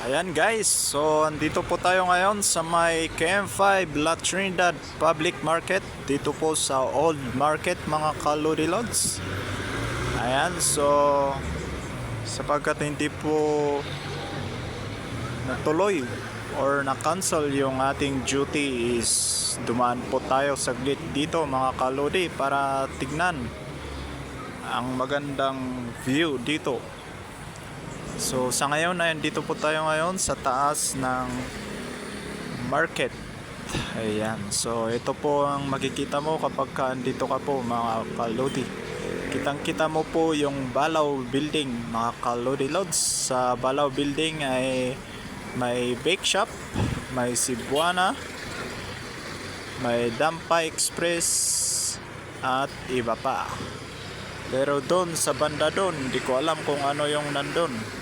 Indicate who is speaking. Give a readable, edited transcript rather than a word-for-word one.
Speaker 1: Ayan guys, so andito po tayo ngayon sa may KM5 La Trinidad Public Market. Dito po sa Old Market mga kalodi lods. Ayan, so sapagkat hindi po natuloy or na-cancel yung ating duty is dumaan po tayo saglit dito mga kalodi para tignan ang magandang view dito. So sa ngayon ay dito po tayo ngayon sa taas ng market. Ayan. So ito po ang makikita mo kapag andito ka po mga kalodi. Kitang-kita mo po yung Balaw Building mga kalodi lods. Sa Balaw Building ay may bake shop, may Cebuana, may Dampa Express at iba pa. Pero doon sa banda doon, hindi ko alam kung ano yung nandun.